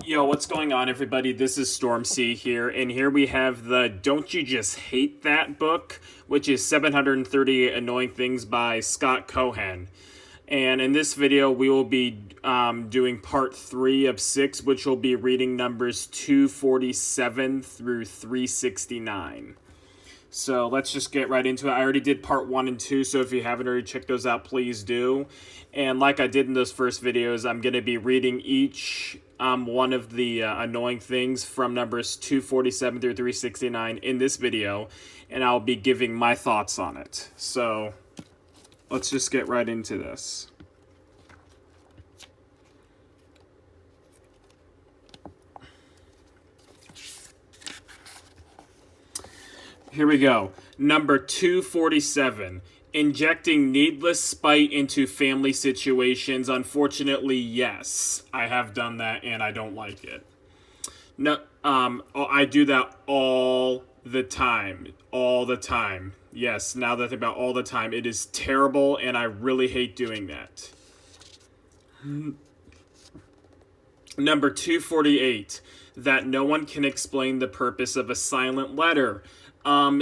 Yo, what's going on, everybody? This is Stormzy here, and here we have the Don't You Just Hate That book, which is 730 Annoying Things by Scott Cohen. And in this video, we will be doing part 3 of 6, which will be reading numbers 247 through 369. So let's just get right into it. I already did part 1 and 2, so if you haven't already checked those out, please do. And like I did in those first videos, I'm going to be reading each one of the annoying things from numbers 247 through 369 in this video, and I'll be giving my thoughts on it. So let's just get right into this. Here we go. Number 247. Injecting needless spite into family situations. Unfortunately, yes. I have done that and I don't like it. No, I do that all the time. All the time. Yes, now that I think about all the time, it is terrible and I really hate doing that. Number 248. That no one can explain the purpose of a silent letter.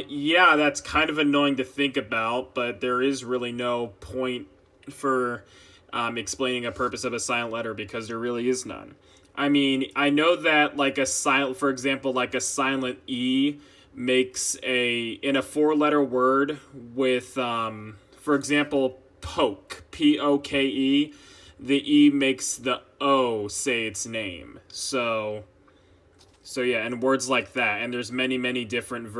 Yeah, that's kind of annoying to think about, but there is really no point for explaining a purpose of a silent letter because there really is none. I mean, I know that for example, like a silent E makes in a 4-letter word with, for example, poke, P-O-K-E, the E makes the O say its name. So yeah, and words like that, and there's many different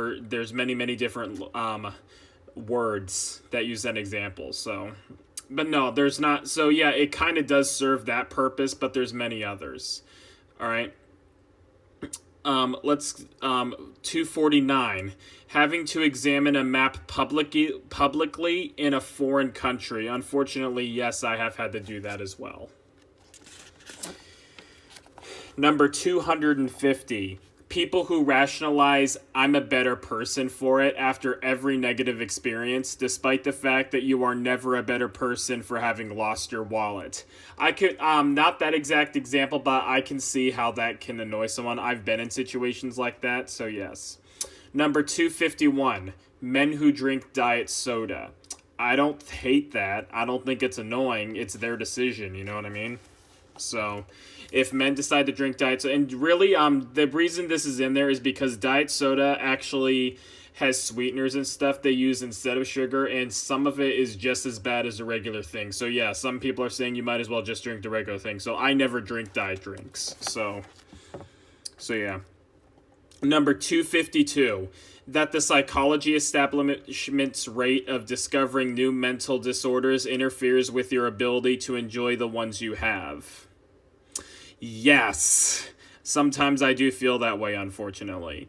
words that use that example. So, but no, there's not. So yeah, it kind of does serve that purpose, but there's many others. All right. Let's 249. Having to examine a map publicly in a foreign country. Unfortunately, yes, I have had to do that as well. Number 250. People who rationalize I'm a better person for it after every negative experience, despite the fact that you are never a better person for having lost your wallet. I could, not that exact example, but I can see how that can annoy someone. I've been in situations like that, so yes. Number 251. Men who drink diet soda. I don't hate that. I don't think it's annoying. It's their decision, you know what I mean? So, if men decide to drink diet soda, and really, the reason this is in there is because diet soda actually has sweeteners and stuff they use instead of sugar, and some of it is just as bad as the regular thing. So yeah, some people are saying you might as well just drink the regular thing. So I never drink diet drinks. So yeah. Number 252. That the psychology establishment's rate of discovering new mental disorders interferes with your ability to enjoy the ones you have. Yes. Sometimes I do feel that way, unfortunately.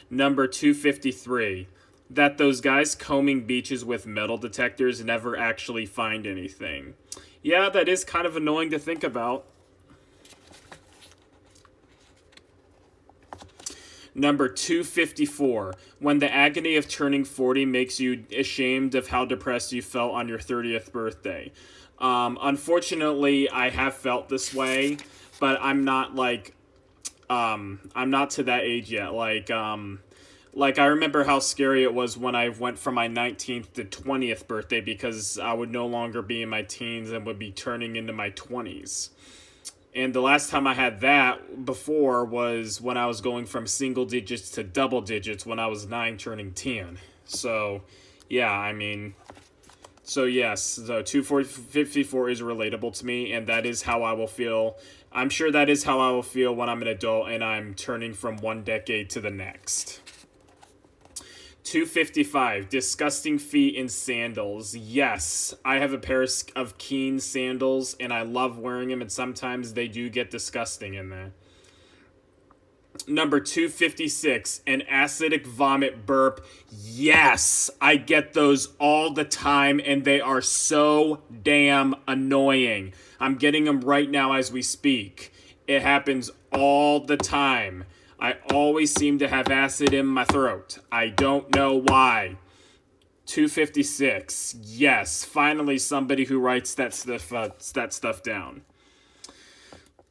Number 253. That those guys combing beaches with metal detectors never actually find anything. Yeah, that is kind of annoying to think about. Number 254. When the agony of turning 40 makes you ashamed of how depressed you felt on your 30th birthday. Unfortunately, I have felt this way, but I'm not I'm not to that age yet. I remember how scary it was when I went from my 19th to 20th birthday because I would no longer be in my teens and would be turning into my 20s. And the last time I had that before was when I was going from single digits to double digits when I was 9 turning 10. So, yeah, I mean, so yes, so 254 is relatable to me, and that is how I will feel. I'm sure that is how I will feel when I'm an adult and I'm turning from one decade to the next. 255. Disgusting feet in sandals. Yes, I have a pair of Keen sandals, and I love wearing them, and sometimes they do get disgusting in there. Number 256. An acidic vomit burp. Yes, I get those all the time, and they are so damn annoying. I'm getting them right now as we speak. It happens all the time. I always seem to have acid in my throat. I don't know why. 256. Yes, finally somebody who writes that stuff down.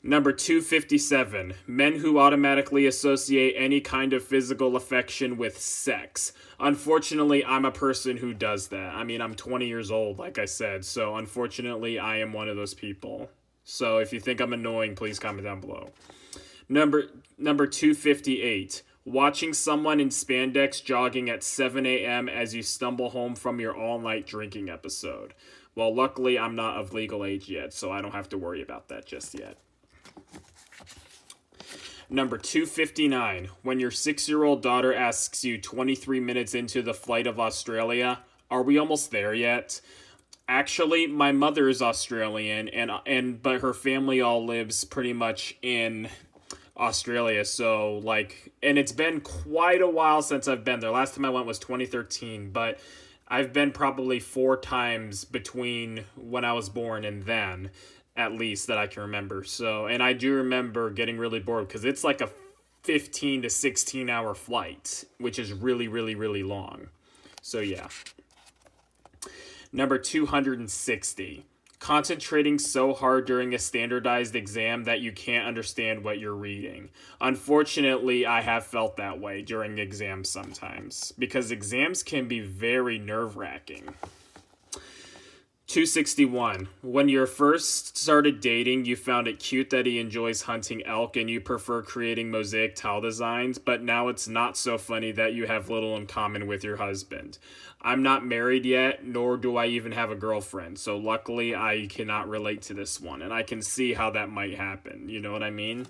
Number 257, men who automatically associate any kind of physical affection with sex. Unfortunately, I'm a person who does that. I mean, I'm 20 years old, like I said, so unfortunately, I am one of those people. So if you think I'm annoying, please comment down below. Number 258, watching someone in spandex jogging at 7 a.m. as you stumble home from your all-night drinking episode. Well, luckily, I'm not of legal age yet, so I don't have to worry about that just yet. Number 259, when your 6-year-old daughter asks you 23 minutes into the flight of Australia, are we almost there yet? Actually, my mother is Australian, but her family all lives pretty much in Australia, so, and it's been quite a while since I've been there. Last time I went was 2013, but I've been probably 4 times between when I was born and then, at least, that I can remember. So, and I do remember getting really bored because it's like a 15 to 16 hour flight, which is really, really, really long. So, yeah. Number 260. Concentrating so hard during a standardized exam that you can't understand what you're reading. Unfortunately, I have felt that way during exams sometimes, because exams can be very nerve-wracking. 261. When you first started dating, you found it cute that he enjoys hunting elk and you prefer creating mosaic tile designs, but now it's not so funny that you have little in common with your husband. I'm not married yet, nor do I even have a girlfriend, so luckily I cannot relate to this one, and I can see how that might happen. You know what I mean?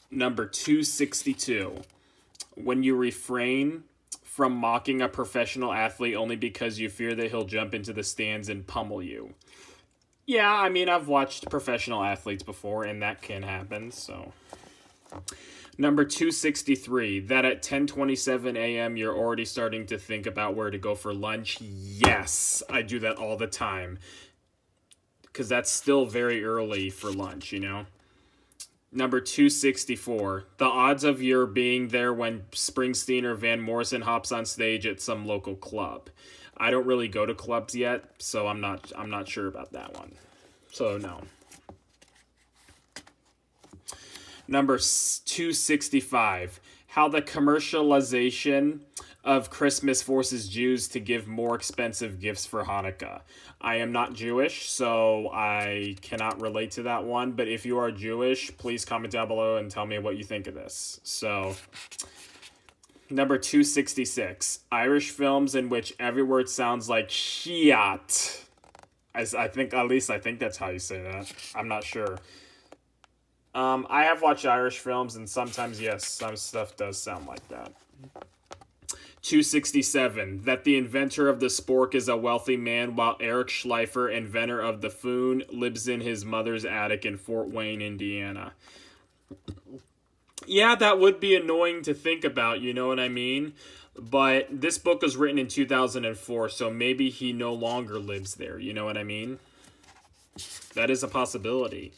Number 262. When you refrain from mocking a professional athlete only because you fear that he'll jump into the stands and pummel you. Yeah, I mean, I've watched professional athletes before, and that can happen, so. Number 263, that at 10:27 a.m. you're already starting to think about where to go for lunch. Yes, I do that all the time, because that's still very early for lunch, you know? Number 264, the odds of your being there when Springsteen or Van Morrison hops on stage at some local club. I don't really go to clubs yet, so I'm not sure about that one. So no. Number 265, how the commercialization of Christmas forces Jews to give more expensive gifts for Hanukkah. I am not Jewish, so I cannot relate to that one, but if you are Jewish, please comment down below and tell me what you think of this. So, number 266, Irish films in which every word sounds like shiat. I think that's how you say that. I'm not sure. I have watched Irish films, and sometimes, yes, some stuff does sound like that. 267, that the inventor of the spork is a wealthy man, while Eric Schleifer, inventor of the Foon, lives in his mother's attic in Fort Wayne, Indiana. Yeah, that would be annoying to think about, you know what I mean? But this book was written in 2004, so maybe he no longer lives there, you know what I mean? That is a possibility.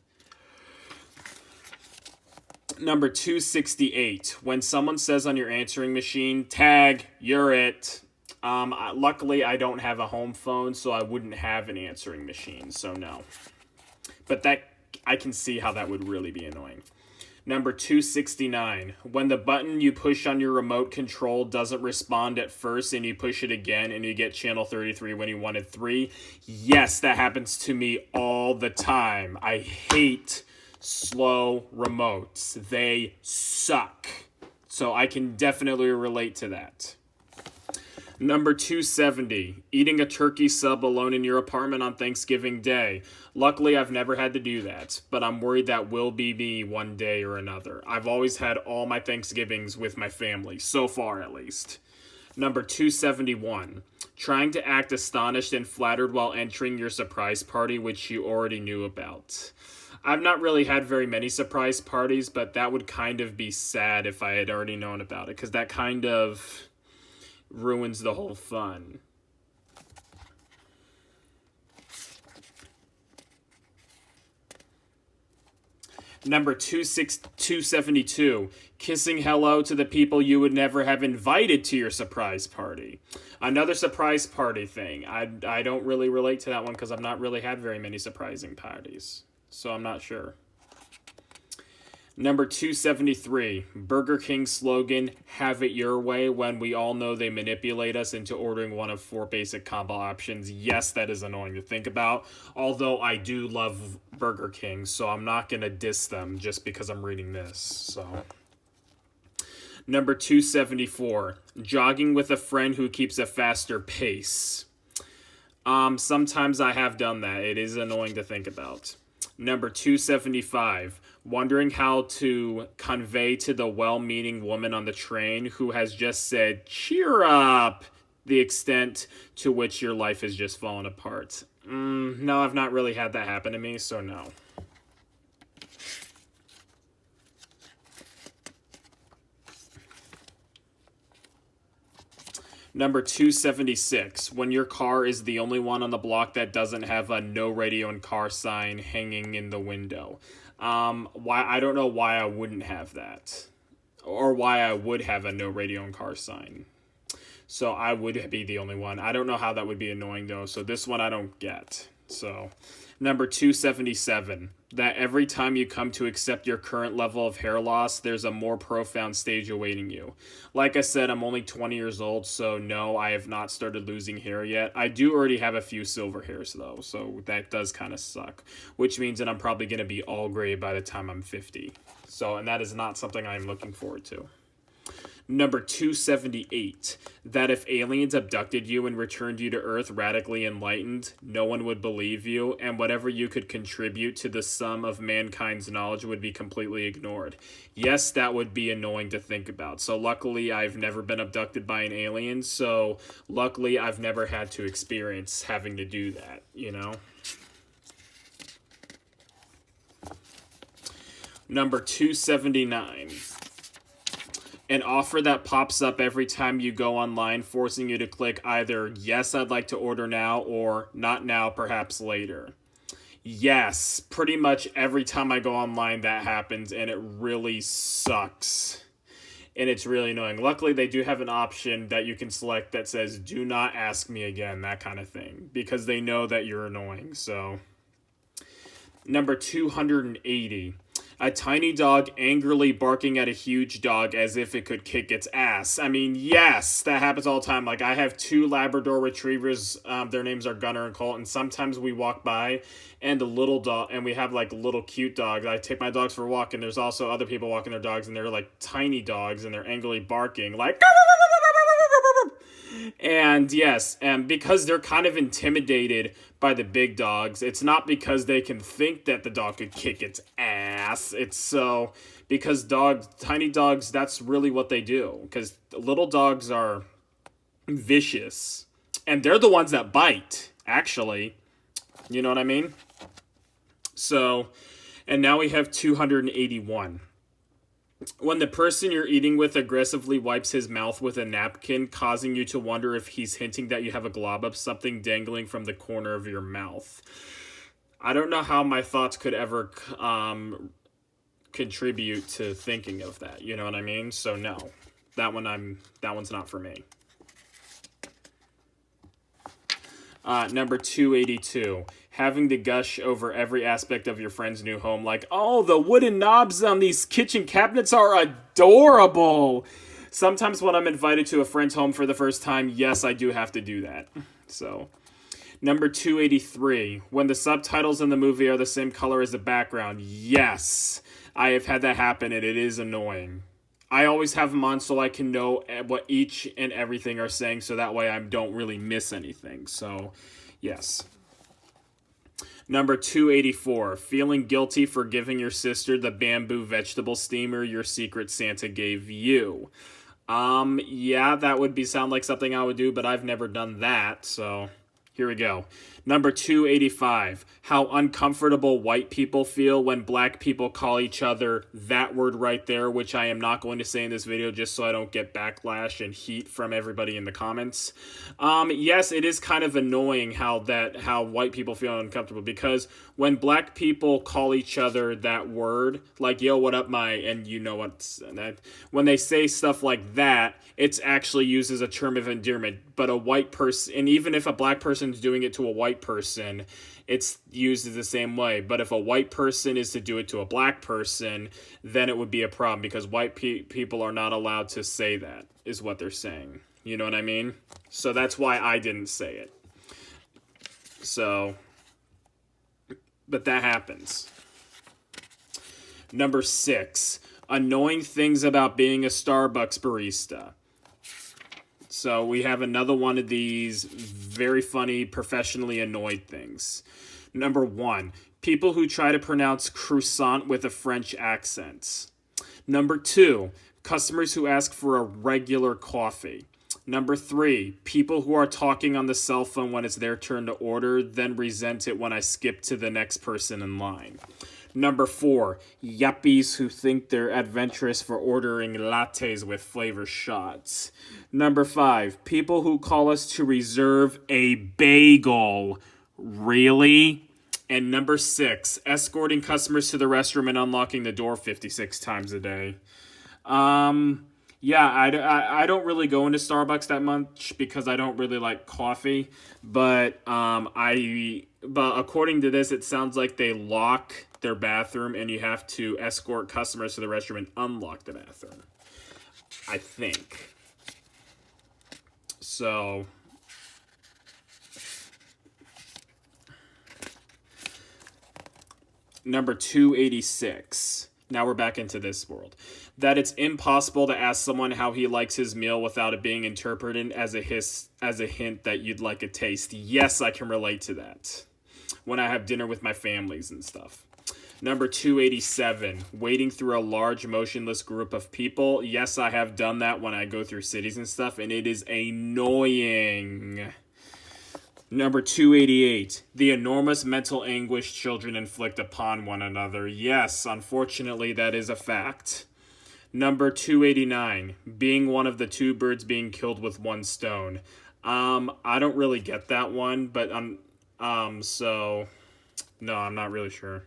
Number 268, when someone says on your answering machine, tag, you're it. Luckily, I don't have a home phone, so I wouldn't have an answering machine, so no. But that, I can see how that would really be annoying. Number 269, when the button you push on your remote control doesn't respond at first and you push it again and you get channel 33 when you wanted 3. Yes, that happens to me all the time. I hate slow remotes. They suck. So I can definitely relate to that. Number 270, eating a turkey sub alone in your apartment on Thanksgiving Day. Luckily, I've never had to do that, but I'm worried that will be me one day or another. I've always had all my Thanksgivings with my family, so far at least. Number 271, trying to act astonished and flattered while entering your surprise party, which you already knew about. I've not really had very many surprise parties, but that would kind of be sad if I had already known about it, because that kind of ruins the whole fun. Number 272, kissing hello to the people you would never have invited to your surprise party. Another surprise party thing. I don't really relate to that one because I've not really had very many surprising parties. So I'm not sure. Number 273, Burger King slogan, have it your way, when we all know they manipulate us into ordering one of 4 basic combo options. Yes, that is annoying to think about, although I do love Burger King, so I'm not going to diss them just because I'm reading this. So, number 274, jogging with a friend who keeps a faster pace. Sometimes I have done that. It is annoying to think about. Number 275, wondering how to convey to the well-meaning woman on the train who has just said, cheer up, the extent to which your life has just fallen apart. No, I've not really had that happen to me, so no. Number 276, when your car is the only one on the block that doesn't have a no radio in car sign hanging in the window. Why? I don't know why I wouldn't have that, or why I would have a no radio in car sign. So I would be the only one. I don't know how that would be annoying though. So this one I don't get. So number 277, that every time you come to accept your current level of hair loss, there's a more profound stage awaiting you. Like I said, I'm only 20 years old, so no, I have not started losing hair yet. I do already have a few silver hairs though, so that does kind of suck, which means that I'm probably going to be all gray by the time I'm 50. So, and that is not something I'm looking forward to. Number 278, that if aliens abducted you and returned you to Earth radically enlightened, no one would believe you, and whatever you could contribute to the sum of mankind's knowledge would be completely ignored. Yes, that would be annoying to think about. So luckily, I've never been abducted by an alien, so luckily I've never had to experience having to do that, you know? Number 279. An offer that pops up every time you go online, forcing you to click either yes, I'd like to order now, or not now, perhaps later. Yes, pretty much every time I go online that happens, and it really sucks. And it's really annoying. Luckily, they do have an option that you can select that says, do not ask me again, that kind of thing, because they know that you're annoying, so. Number 280. A tiny dog angrily barking at a huge dog as if it could kick its ass. I mean, yes, that happens all the time. Like, I have 2 Labrador Retrievers. Their names are Gunner and Colt. And sometimes we walk by and the little dog, and we have like little cute dogs. I take my dogs for a walk, and there's also other people walking their dogs, and they're like tiny dogs, and they're angrily barking like. And yes, and because they're kind of intimidated by the big dogs, it's not because they can think that the dog could kick its ass. It's so because tiny dogs, that's really what they do. Because little dogs are vicious, and they're the ones that bite, actually. You know what I mean? So, and now we have 281. When the person you're eating with aggressively wipes his mouth with a napkin, causing you to wonder if he's hinting that you have a glob of something dangling from the corner of your mouth. I don't know how my thoughts could ever contribute to thinking of that. You know what I mean? So no, that one's not for me. Number 282. Having to gush over every aspect of your friend's new home, like, oh, the wooden knobs on these kitchen cabinets are adorable. Sometimes when I'm invited to a friend's home for the first time, yes, I do have to do that. So, number 283. When the subtitles in the movie are the same color as the background, yes, I have had that happen, and it is annoying. I always have them on so I can know what each and everything are saying, so that way I don't really miss anything. So, yes. Number 284, feeling guilty for giving your sister the bamboo vegetable steamer your secret Santa gave you. Yeah, that would sound like something I would do, but I've never done that, so here we go. Number 285, how uncomfortable white people feel when black people call each other that word right there, which I am not going to say in this video just so I don't get backlash and heat from everybody in the comments. Yes, it is kind of annoying how white people feel uncomfortable, because when black people call each other that word, like, yo, what up, my, and you know what's that, when they say stuff like that, it's actually used as a term of endearment. But a white person, and even if a black person's doing it to a white person, it's used as the same way. But if a white person is to do it to a black person, then it would be a problem, because white people are not allowed to say that, is what they're saying. You know what I mean? So that's why I didn't say it. So, but that happens. Number 6, annoying things about being a Starbucks barista. So we have another one of these very funny, professionally annoyed things. Number 1, people who try to pronounce croissant with a French accent. Number 2, customers who ask for a regular coffee. Number 3, people who are talking on the cell phone when it's their turn to order, then resent it when I skip to the next person in line. Number 4, yuppies who think they're adventurous for ordering lattes with flavor shots. Number 5, people who call us to reserve a bagel. Really? And number 6, escorting customers to the restroom and unlocking the door 56 times a day. Yeah, I don't really go into Starbucks that much because I don't really like coffee. But according to this, it sounds like they lock their bathroom and you have to escort customers to the restroom and unlock the bathroom, I think. So, number 286. Now we're back into this world. That it's impossible to ask someone how he likes his meal without it being interpreted as a hint that you'd like a taste. Yes, I can relate to that when I have dinner with my families and stuff. Number 287, wading through a large motionless group of people. Yes, I have done that when I go through cities and stuff, and it is annoying. Number 288, the enormous mental anguish children inflict upon one another. Yes, unfortunately, that is a fact. Number 289, being one of the 2 birds being killed with 1 stone. I don't really get that one, but so no, I'm not really sure.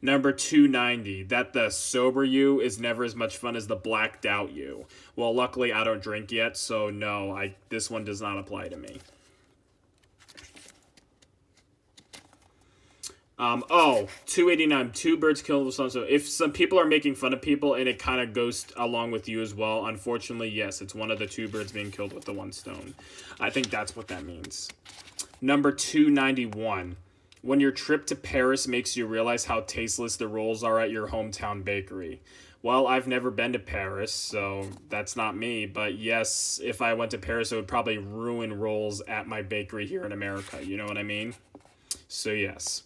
Number 290, that the sober you is never as much fun as the blacked out you. Well, luckily I don't drink yet, so no, this one does not apply to me. 289, 2 birds killed with one stone. If some people are making fun of people and it kind of goes along with you as well, unfortunately, yes, it's one of the 2 birds being killed with the 1 stone. I think that's what that means. Number 291, when your trip to Paris makes you realize how tasteless the rolls are at your hometown bakery. Well, I've never been to Paris, so that's not me. But yes, if I went to Paris, it would probably ruin rolls at my bakery here in America. You know what I mean? So yes.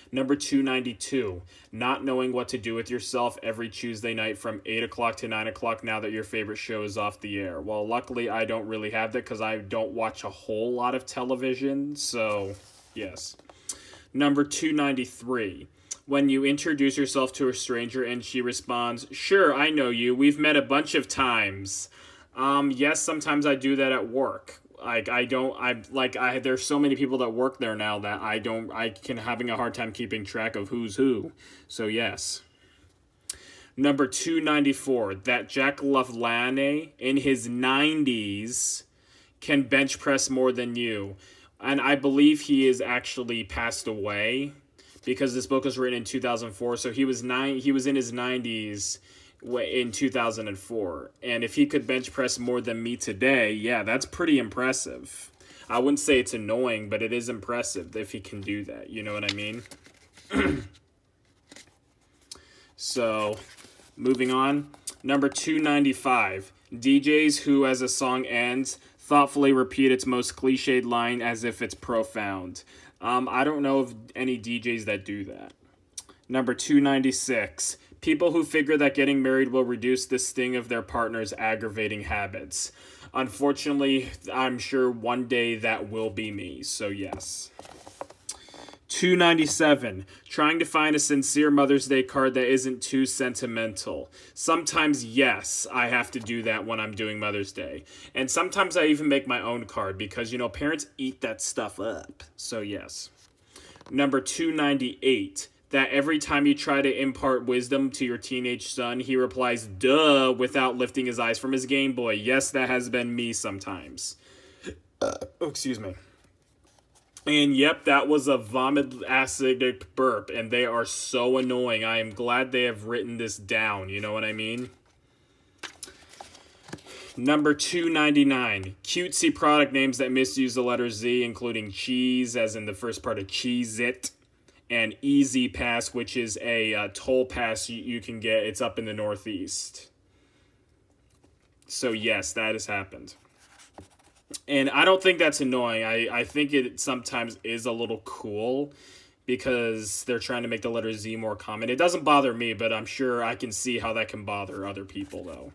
Number 292, not knowing what to do with yourself every Tuesday night from 8 o'clock to 9 o'clock now that your favorite show is off the air. Well, luckily, I don't really have that because I don't watch a whole lot of television, so yes. Number 293, when you introduce yourself to a stranger and she responds, "Sure, I know you. We've met a bunch of times." Yes, sometimes I do that at work. There's so many people that work there now that having a hard time keeping track of who's who. So yes. Number 294, that Jack LaLanne in his 90s can bench press more than you. And I believe he is actually passed away because this book was written in 2004. So he was in his 90s in 2004. And if he could bench press more than me today, yeah, that's pretty impressive. I wouldn't say it's annoying, but it is impressive if he can do that. You know what I mean? So, moving on. Number 295. DJs who, as a song ends, thoughtfully repeat its most cliched line as if it's profound. I don't know of any DJs that do that. Number 296. People who figure that getting married will reduce the sting of their partner's aggravating habits. Unfortunately, I'm sure one day that will be me, so yes. 297. Trying to find a sincere Mother's Day card that isn't too sentimental. Sometimes, yes, I have to do that when I'm doing Mother's Day. And sometimes I even make my own card because, parents eat that stuff up. So, yes. Number 298. That every time you try to impart wisdom to your teenage son, he replies, duh, without lifting his eyes from his Game Boy. Yes, that has been me sometimes. Excuse me. And yep, that was a vomit acidic burp, and they are so annoying. I am glad they have written this down, you know what I mean? Number 299, cutesy product names that misuse the letter Z, including cheese, as in the first part of Cheez-It, and Easy Pass, which is a toll pass you can get. It's up in the Northeast. So yes, that has happened. And I don't think that's annoying. I think it sometimes is a little cool because they're trying to make the letter Z more common. It doesn't bother me, but I'm sure I can see how that can bother other people, though.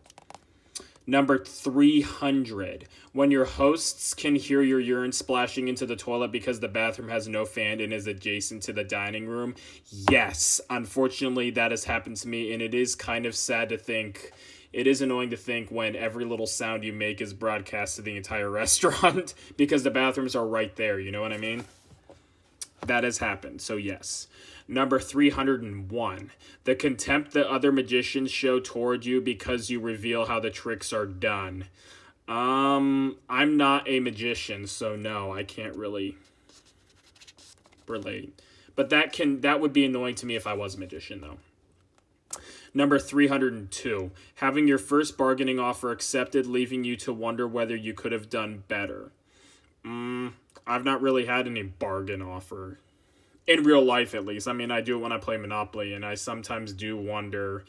Number 300. When your hosts can hear your urine splashing into the toilet because the bathroom has no fan and is adjacent to the dining room. Yes, unfortunately, that has happened to me, and it is kind of sad to think. It is annoying to think when every little sound you make is broadcast to the entire restaurant because the bathrooms are right there, you know what I mean? That has happened, so yes. Number 301. The contempt that other magicians show toward you because you reveal how the tricks are done. I'm not a magician, so no, I can't really relate. But that would be annoying to me if I was a magician, though. Number 302, having your first bargaining offer accepted, leaving you to wonder whether you could have done better. I've not really had any bargain offer. In real life, at least. I mean, I do it when I play Monopoly, and I sometimes do wonder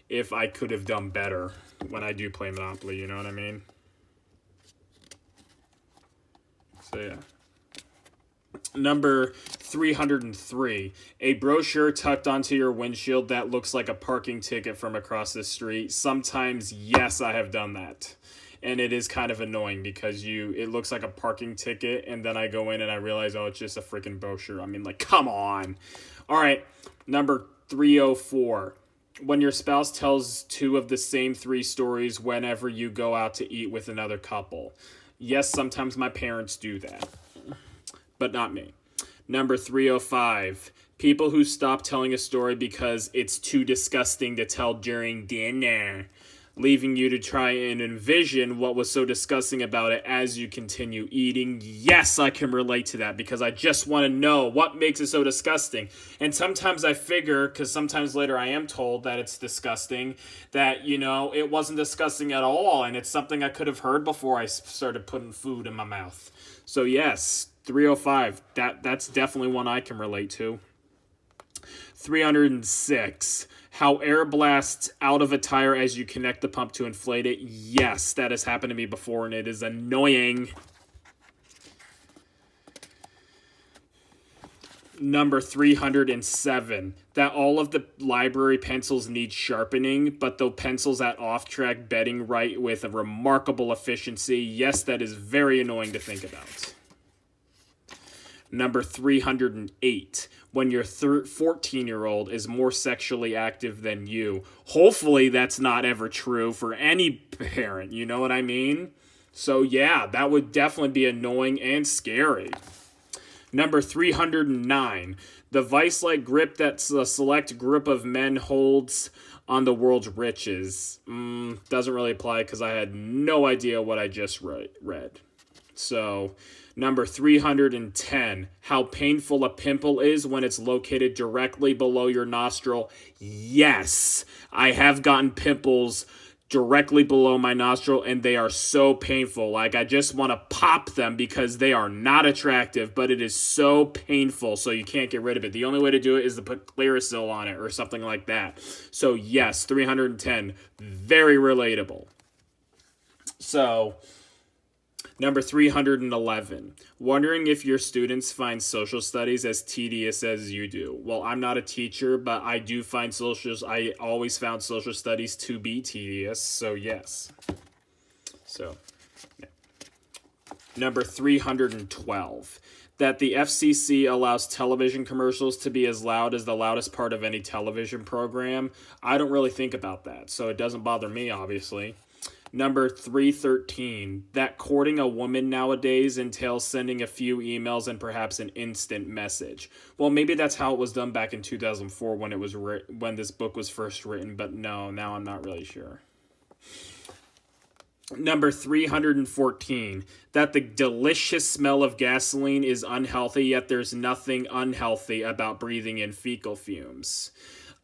if I could have done better when I do play Monopoly, you know what I mean? So, yeah. Number 303, a brochure tucked onto your windshield that looks like a parking ticket from across the street. Sometimes, yes, I have done that. And it is kind of annoying because it looks like a parking ticket, and then I go in and I realize, oh, it's just a freaking brochure. I mean, like, come on. All right, number 304, when your spouse tells two of the same three stories whenever you go out to eat with another couple. Yes, sometimes my parents do that. But not me. Number 305. People who stop telling a story because it's too disgusting to tell during dinner, leaving you to try and envision what was so disgusting about it as you continue eating. Yes, I can relate to that because I just want to know what makes it so disgusting. And sometimes I figure, because sometimes later I am told that it's disgusting, that, it wasn't disgusting at all, and it's something I could have heard before I started putting food in my mouth. So yes, 305, that's definitely one I can relate to. 306, how air blasts out of a tire as you connect the pump to inflate it. Yes, that has happened to me before, and it is annoying. Number 307, that all of the library pencils need sharpening, but the pencils at off-track bedding right with a remarkable efficiency. Yes, that is very annoying to think about. Number 308, when your 14-year-old is more sexually active than you. Hopefully that's not ever true for any parent, you know what I mean? So yeah, that would definitely be annoying and scary. Number 309, the vice-like grip that a select group of men holds on the world's riches. Doesn't really apply because I had no idea what I just read. So, number 310, how painful a pimple is when it's located directly below your nostril. Yes, I have gotten pimples directly below my nostril, and they are so painful. Like, I just want to pop them because they are not attractive, but it is so painful, so you can't get rid of it. The only way to do it is to put Clearasil on it or something like that. So, yes, 310, very relatable. So, number 311, wondering if your students find social studies as tedious as you do. Well, I'm not a teacher, but I do find I always found social studies to be tedious, so yes. So, yeah. Number 312, That the FCC allows television commercials to be as loud as the loudest part of any television program. I don't really think about that, so it doesn't bother me, obviously. Number 313, that courting a woman nowadays entails sending a few emails and perhaps an instant message. Well, maybe that's how it was done back in 2004 when when this book was first written, but no, now I'm not really sure. Number 314, that the delicious smell of gasoline is unhealthy, yet there's nothing unhealthy about breathing in fecal fumes.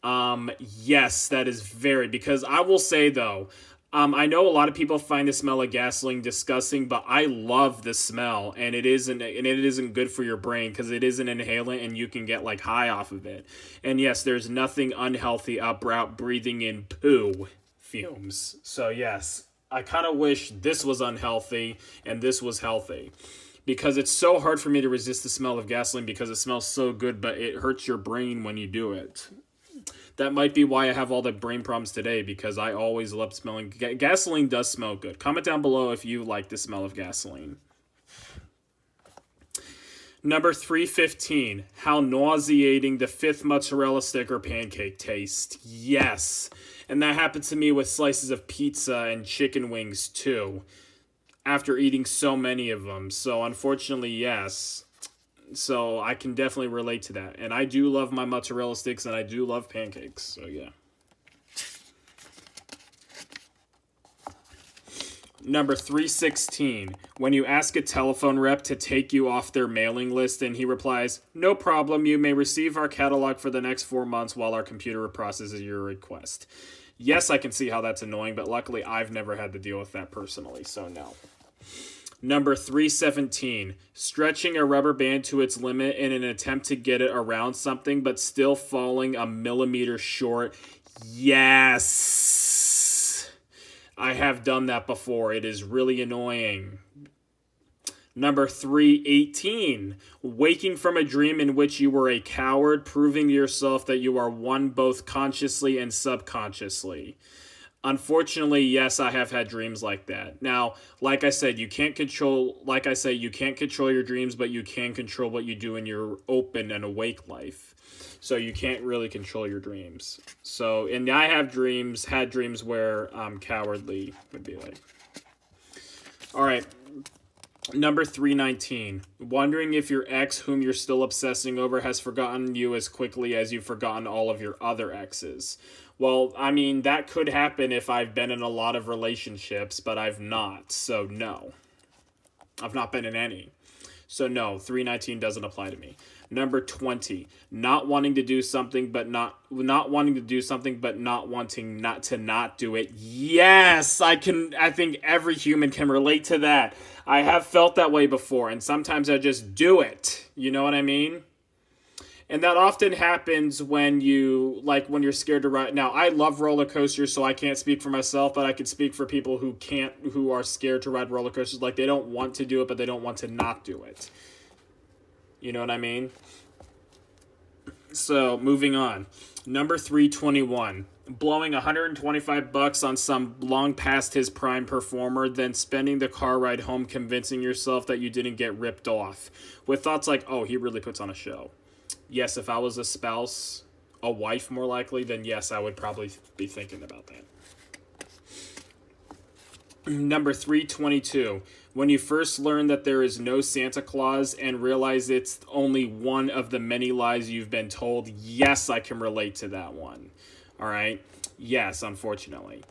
Yes, that is because I will say though, I know a lot of people find the smell of gasoline disgusting, but I love the smell, and it isn't good for your brain because it is an inhalant and you can get like high off of it. And yes, there's nothing unhealthy about breathing in poo fumes. So yes, I kind of wish this was unhealthy and this was healthy. Because it's so hard for me to resist the smell of gasoline because it smells so good, but it hurts your brain when you do it. That might be why I have all the brain problems today, because I always love smelling. Gasoline does smell good. Comment down below if you like the smell of gasoline. Number 315, how nauseating the fifth mozzarella stick or pancake taste. Yes. And that happened to me with slices of pizza and chicken wings too, after eating so many of them. So unfortunately, yes. So I can definitely relate to that. And I do love my mozzarella sticks and I do love pancakes. So yeah. Number 316, when you ask a telephone rep to take you off their mailing list and he replies, "No problem, you may receive our catalog for the next 4 months while our computer processes your request." Yes, I can see how that's annoying, but luckily I've never had to deal with that personally, so no. Number 317, stretching a rubber band to its limit in an attempt to get it around something, but still falling a millimeter short. Yes! I have done that before. It is really annoying. Number 318, waking from a dream in which you were a coward, proving to yourself that you are one both consciously and subconsciously. Unfortunately, yes, I have had dreams like that. Now, like I said, you can't control your dreams, but you can control what you do in your open and awake life. So you can't really control your dreams. So, and I have had dreams where I'm cowardly, would be like. All right. Number 319, wondering if your ex, whom you're still obsessing over, has forgotten you as quickly as you've forgotten all of your other exes. Well, I mean, that could happen if I've been in a lot of relationships, but I've not, so no. I've not been in any. So no, 319 doesn't apply to me. Number 20, not wanting to do something but not wanting to not do it. Yes, I think every human can relate to that. I have felt that way before, and sometimes I just do it. You know what I mean? And that often happens when you're scared to ride. Now, I love roller coasters, so I can't speak for myself, but I can speak for people who are scared to ride roller coasters. Like, they don't want to do it, but they don't want to not do it. You know what I mean? So, moving on. Number 321. Blowing $125 on some long past his prime performer, then spending the car ride home convincing yourself that you didn't get ripped off. With thoughts like, oh, he really puts on a show. Yes, if I was a spouse, a wife more likely, then yes, I would probably be thinking about that. Number 322. When you first learn that there is no Santa Claus and realize it's only one of the many lies you've been told, yes, I can relate to that one. All right? Yes, unfortunately.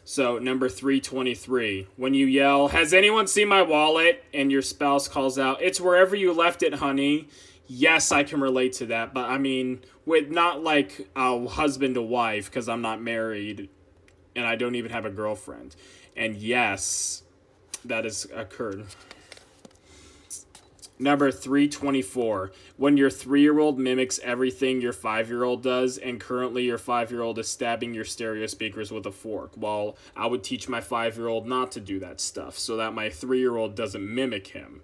So, number 323. When you yell, "Has anyone seen my wallet?" and your spouse calls out, "It's wherever you left it, honey." Yes, I can relate to that, but I mean, with not like a husband to wife, because I'm not married and I don't even have a girlfriend. And yes, that has occurred. Number 324. When your 3-year-old mimics everything your 5-year-old does, and currently your 5-year-old is stabbing your stereo speakers with a fork. Well, I would teach my 5-year-old not to do that stuff so that my 3-year-old doesn't mimic him.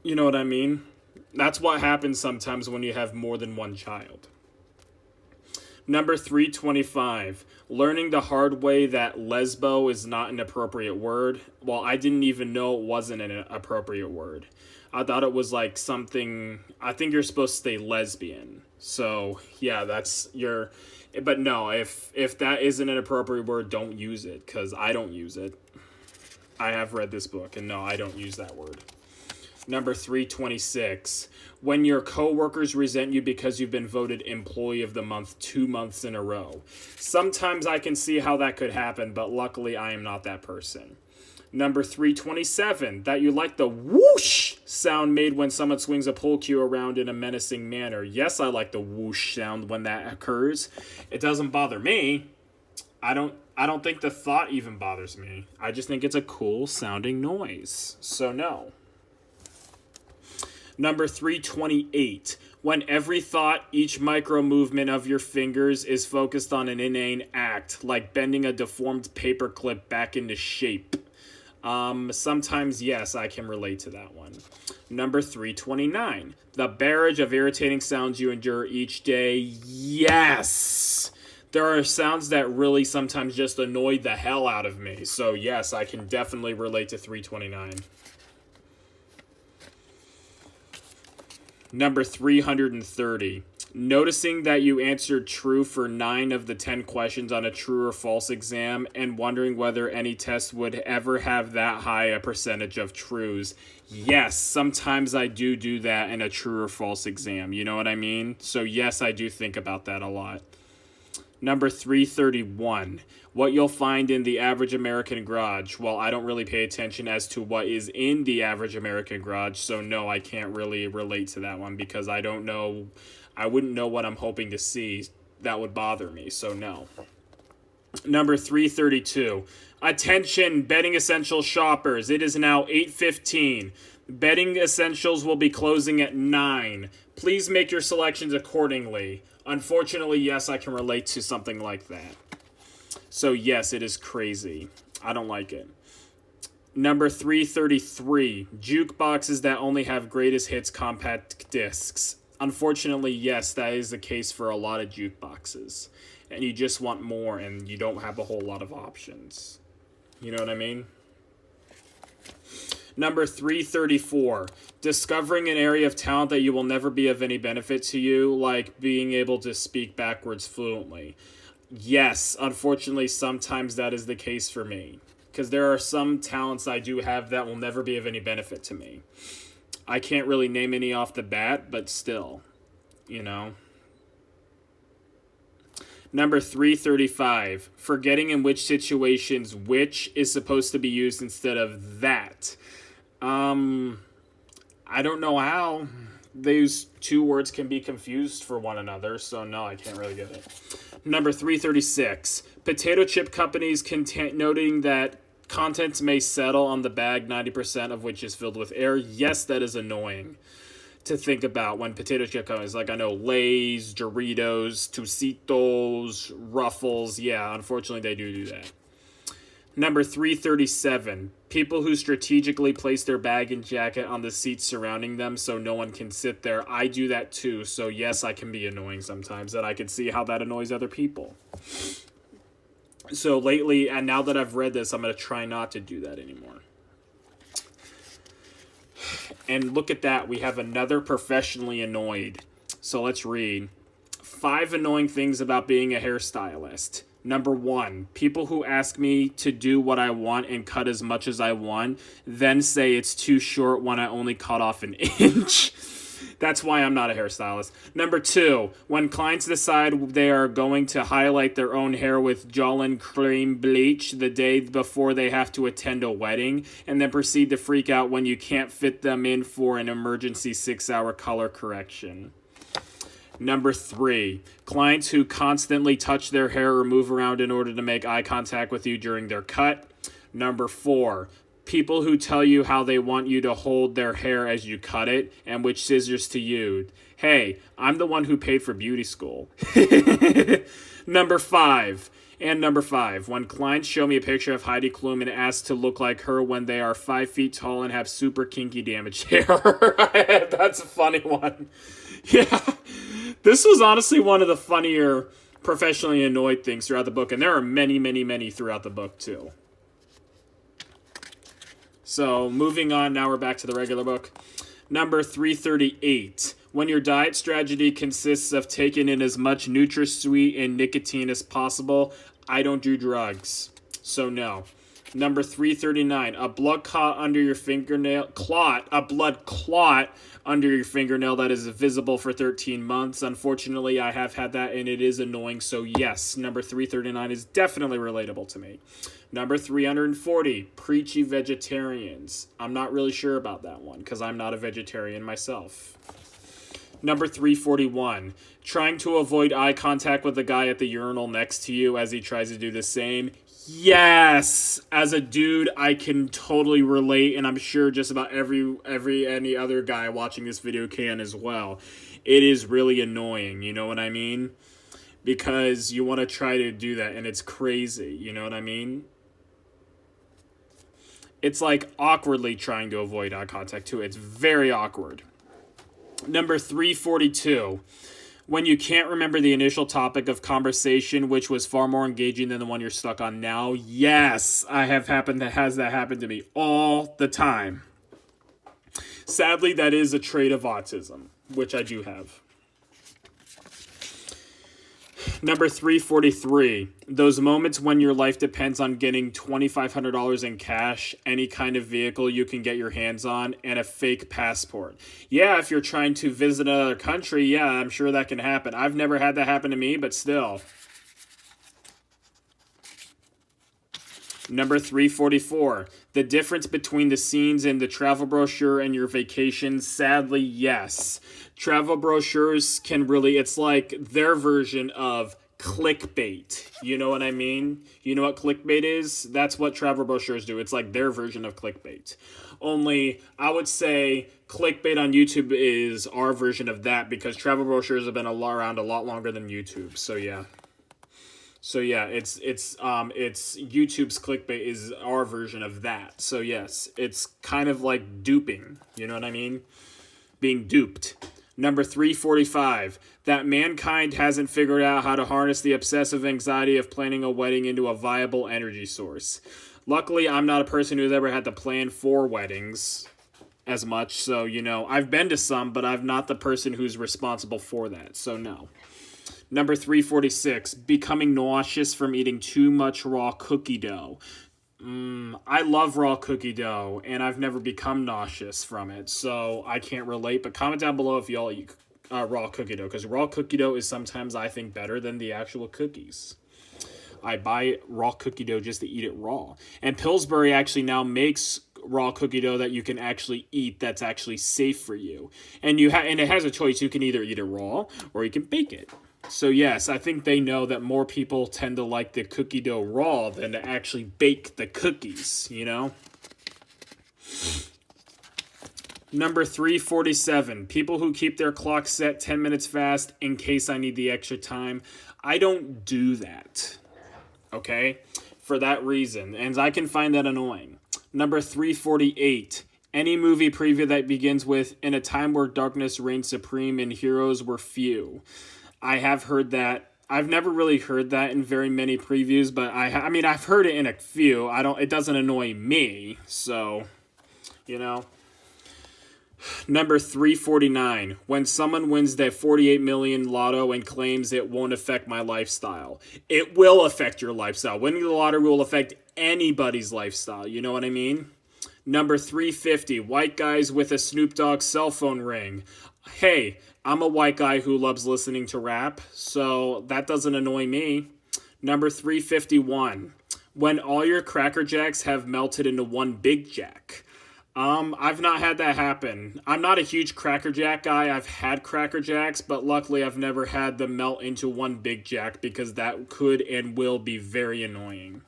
You know what I mean? That's what happens sometimes when you have more than one child. Number 325, learning the hard way that lesbo is not an appropriate word. Well, I didn't even know it wasn't an appropriate word. I thought it was like something, I think you're supposed to say lesbian. So, yeah, that's your, but no, if that isn't an appropriate word, don't use it, because I don't use it. I have read this book, and no, I don't use that word. Number 326, when your coworkers resent you because you've been voted Employee of the Month 2 months in a row. Sometimes I can see how that could happen, but luckily I am not that person. Number 327, that you like the whoosh sound made when someone swings a pool cue around in a menacing manner. Yes, I like the whoosh sound when that occurs. It doesn't bother me. I don't think the thought even bothers me. I just think it's a cool sounding noise. So no. Number 328, when every thought, each micro movement of your fingers is focused on an inane act, like bending a deformed paperclip back into shape. Sometimes, yes, I can relate to that one. Number 329, the barrage of irritating sounds you endure each day. Yes! There are sounds that really sometimes just annoy the hell out of me. So, yes, I can definitely relate to 329. Number 330, noticing that you answered true for 9 of the 10 questions on a true or false exam and wondering whether any test would ever have that high a percentage of trues. Yes, sometimes I do that in a true or false exam. You know what I mean? So yes, I do think about that a lot. Number 331, what you'll find in the average American garage. Well, I don't really pay attention as to what is in the average American garage, so no, I can't really relate to that one because I don't know, I wouldn't know what I'm hoping to see. That would bother me, so no. Number 332, attention bedding essential shoppers. It is now 8:15. Bedding essentials will be closing at 9. Please make your selections accordingly. Unfortunately, yes, I can relate to something like that. So, yes, it is crazy. I don't like it. Number 333, jukeboxes that only have greatest hits compact discs. Unfortunately, yes, that is the case for a lot of jukeboxes. And you just want more, and you don't have a whole lot of options. You know what I mean? Number 334, discovering an area of talent that you will never be of any benefit to you, like being able to speak backwards fluently. Yes, unfortunately, sometimes that is the case for me. Because there are some talents I do have that will never be of any benefit to me. I can't really name any off the bat, but still, you know. Number 335, forgetting in which situations which is supposed to be used instead of that. I don't know how those two words can be confused for one another, so no, I can't really get it. Number 336, potato chip companies noting that contents may settle on the bag, 90% of which is filled with air. Yes, that is annoying to think about when potato chip companies, like I know Lay's, Doritos, Tostitos, Ruffles, yeah, unfortunately they do that. Number 337, people who strategically place their bag and jacket on the seats surrounding them so no one can sit there. I do that too, so yes, I can be annoying sometimes, and I can see how that annoys other people. So lately, and now that I've read this, I'm going to try not to do that anymore. And look at that, we have another professionally annoyed. So let's read. 5 annoying things about being a hairstylist. Number 1, people who ask me to do what I want and cut as much as I want, then say it's too short when I only cut off an inch. That's why I'm not a hairstylist. Number 2, when clients decide they are going to highlight their own hair with Jolin cream bleach the day before they have to attend a wedding, and then proceed to freak out when you can't fit them in for an emergency 6-hour color correction. Number 3, clients who constantly touch their hair or move around in order to make eye contact with you during their cut. Number 4, people who tell you how they want you to hold their hair as you cut it and which scissors to use. Hey, I'm the one who paid for beauty school. Number 5, when clients show me a picture of Heidi Klum and ask to look like her when they are 5 feet tall and have super kinky damaged hair. That's a funny one. Yeah, this was honestly one of the funnier professionally annoyed things throughout the book, and there are many, many, many throughout the book too. So moving on, now we're back to the regular book. Number 338. When your diet strategy consists of taking in as much NutraSweet and nicotine as possible, I don't do drugs. So no. Number 339. A blood clot under your fingernail. A blood clot under your fingernail that is visible for 13 months. Unfortunately, I have had that and it is annoying. So yes, number 339 is definitely relatable to me. Number 340, preachy vegetarians. I'm not really sure about that one because I'm not a vegetarian myself. Number 341, trying to avoid eye contact with the guy at the urinal next to you as he tries to do the same. Yes, as a dude, I can totally relate, and I'm sure just about any other guy watching this video can as well. It is really annoying, you know what I mean? Because you want to try to do that, and it's crazy, you know what I mean? It's like awkwardly trying to avoid eye contact too. It's very awkward. Number 342. When you can't remember the initial topic of conversation, which was far more engaging than the one you're stuck on now. Yes, has that happened to me all the time. Sadly, that is a trait of autism, which I do have. Number 343, those moments when your life depends on getting $2,500 in cash, any kind of vehicle you can get your hands on, and a fake passport. Yeah, if you're trying to visit another country, yeah, I'm sure that can happen. I've never had that happen to me, but still. Number 344, the difference between the scenes in the travel brochure and your vacation. Sadly, yes. Travel brochures can really, it's like their version of clickbait. You know what I mean? You know what clickbait is? That's what travel brochures do. It's like their version of clickbait. Only, I would say clickbait on YouTube is our version of that because travel brochures have been around a lot longer than YouTube. So yeah. It's YouTube's clickbait is our version of that. So yes, it's kind of like duping. You know what I mean? Being duped. Number 345, that mankind hasn't figured out how to harness the obsessive anxiety of planning a wedding into a viable energy source. Luckily, I'm not a person who's ever had to plan for weddings as much. So, you know, I've been to some, but I'm not the person who's responsible for that. So no. Number 346, becoming nauseous from eating too much raw cookie dough. I love raw cookie dough, and I've never become nauseous from it, so I can't relate. But comment down below if y'all eat raw cookie dough, because raw cookie dough is sometimes, I think, better than the actual cookies. I buy raw cookie dough just to eat it raw. And Pillsbury actually now makes raw cookie dough that you can actually eat that's actually safe for you. And it has a choice. You can either eat it raw or you can bake it. So yes, I think they know that more people tend to like the cookie dough raw than to actually bake the cookies, you know? Number 347, people who keep their clock set 10 minutes fast in case I need the extra time. I don't do that, okay? For that reason, and I can find that annoying. Number 348, any movie preview that begins with, in a time where darkness reigned supreme and heroes were few. I have heard that. I've never really heard that in very many previews, but I mean, I've heard it in a few. It doesn't annoy me, so, you know. Number 349, when someone wins that 48 million lotto and claims it won't affect my lifestyle. It will affect your lifestyle. Winning the lottery will affect anybody's lifestyle, you know what I mean? Number 350, white guys with a Snoop Dogg cell phone ring. Hey, I'm a white guy who loves listening to rap, so that doesn't annoy me. Number 351, when all your Cracker Jacks have melted into one Big Jack. I've not had that happen. I'm not a huge Cracker Jack guy. I've had Cracker Jacks, but luckily I've never had them melt into one Big Jack because that could and will be very annoying.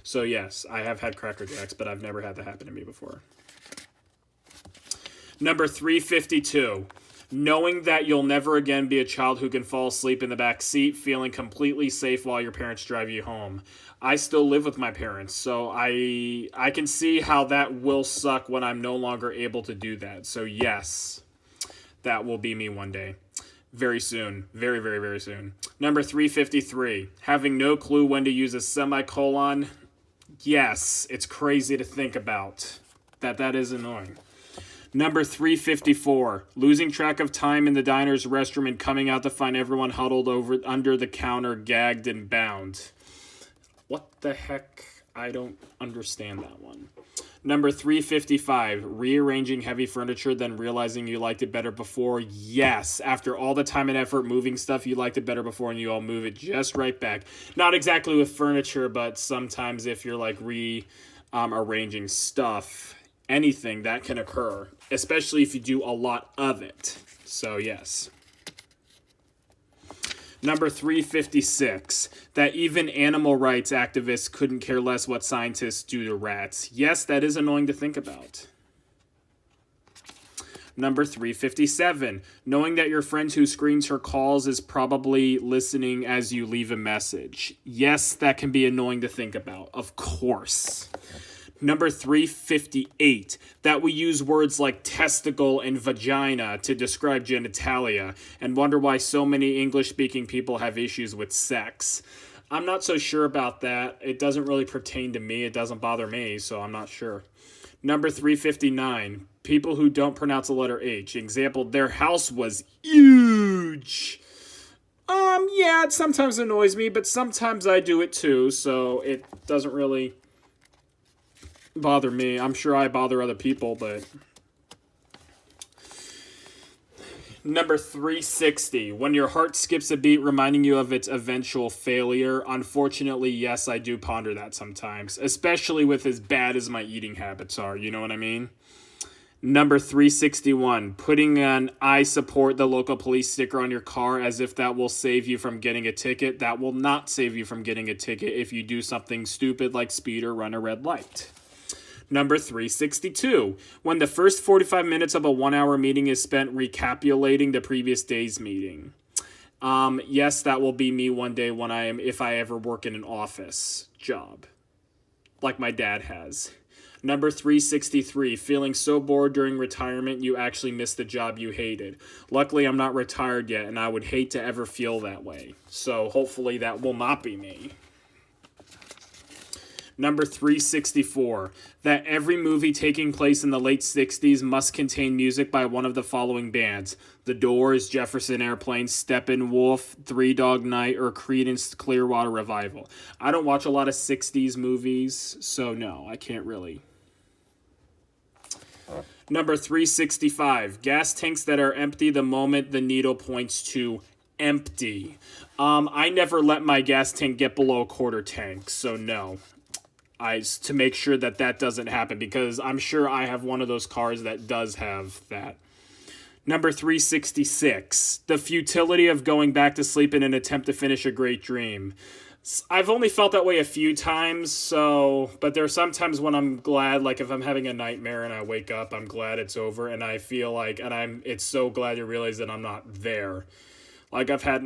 So yes, I have had Cracker Jacks, but I've never had that happen to me before. Number 352. Knowing that you'll never again be a child who can fall asleep in the back seat, feeling completely safe while your parents drive you home. I still live with my parents, so I can see how that will suck when I'm no longer able to do that. So yes, that will be me one day. very soon. Very, very, very soon. Number 353. Having no clue when to use a semicolon. Yes, it's crazy to think about. That is annoying. Number 354. Losing track of time in the diner's restroom and coming out to find everyone huddled over under the counter, gagged and bound. What the heck? I don't understand that one. Number 355, rearranging heavy furniture, then realizing you liked it better before. Yes, after all the time and effort moving stuff, you liked it better before, and you all move it just right back. Not exactly with furniture, but sometimes if you're like rearranging stuff, anything that can occur, especially if you do a lot of it. So yes. Number 356, that even animal rights activists couldn't care less what scientists do to rats. Yes, that is annoying to think about. Number 357, knowing that your friend who screens her calls is probably listening as you leave a message. Yes, that can be annoying to think about, of course. Number 358, that we use words like testicle and vagina to describe genitalia and wonder why so many English-speaking people have issues with sex. I'm not so sure about that. It doesn't really pertain to me. It doesn't bother me, so I'm not sure. Number 359, people who don't pronounce the letter H. Example, their house was huge. Yeah, it sometimes annoys me, but sometimes I do it too, so it doesn't really bother me. I'm sure I bother other people, but... Number 360, when your heart skips a beat reminding you of its eventual failure. Unfortunately, yes, I do ponder that sometimes, especially with as bad as my eating habits are, you know what I mean? Number 361, putting an I support the local police sticker on your car as if that will save you from getting a ticket. That will not save you from getting a ticket if you do something stupid like speed or run a red light. Number 362, when the first 45 minutes of a 1-hour meeting is spent recapitulating the previous day's meeting. Yes, that will be me one day if I ever work in an office job, like my dad has. Number 363, feeling so bored during retirement you actually missed the job you hated. Luckily, I'm not retired yet, and I would hate to ever feel that way. So hopefully that will not be me. Number 364, that every movie taking place in the late 60s must contain music by one of the following bands: The Doors, Jefferson Airplane, Steppenwolf, Three Dog Night, or Creedence Clearwater Revival. I don't watch a lot of 60s movies, so no, I can't really. Number 365, gas tanks that are empty the moment the needle points to empty. I never let my gas tank get below a quarter tank, so no. To make sure that doesn't happen, because I'm sure I have one of those cars that does have that. Number 366, the futility of going back to sleep in an attempt to finish a great dream. I've only felt that way a few times, but there are some times when I'm glad, like if I'm having a nightmare and I wake up, I'm glad it's over, and I feel like, it's so glad to realize that I'm not there. Like I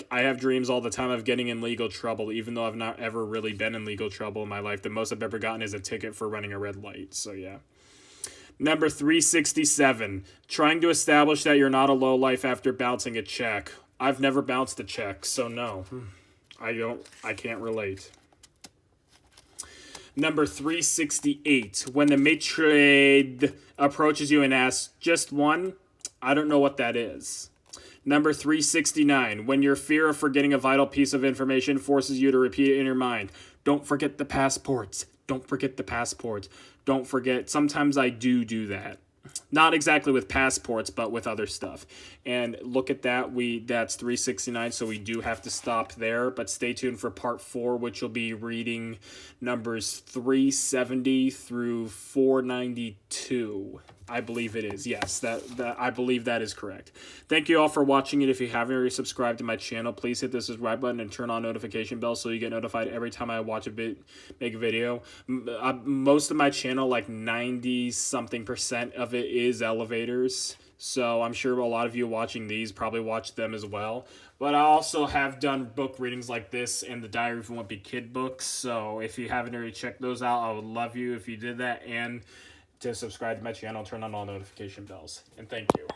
have dreams all the time of getting in legal trouble, even though I've not ever really been in legal trouble in my life. The most I've ever gotten is a ticket for running a red light. So yeah. Number 367, trying to establish that you're not a lowlife after bouncing a check. I've never bounced a check, so no. I can't relate. Number 368, when the maitre approaches you and asks, just one? I don't know what that is. Number 369, when your fear of forgetting a vital piece of information forces you to repeat it in your mind. Don't forget the passports. Don't forget the passports. Don't forget. Sometimes I do that. Not exactly with passports, but with other stuff. And look at that. That's 369, so we do have to stop there. But stay tuned for part 4, which will be reading numbers 370 through 492. I believe it is. Yes, I believe that is correct. Thank you all for watching it. If you haven't already subscribed to my channel, please hit the subscribe button and turn on notification bell so you get notified every time I watch make a video. Most of my channel, like 90-something% of it is elevators. So I'm sure a lot of you watching these probably watch them as well. But I also have done book readings like this and the Diary of a Wimpy Kid books. So if you haven't already checked those out, I would love you if you did that. And to subscribe to my channel, turn on all notification bells. And thank you.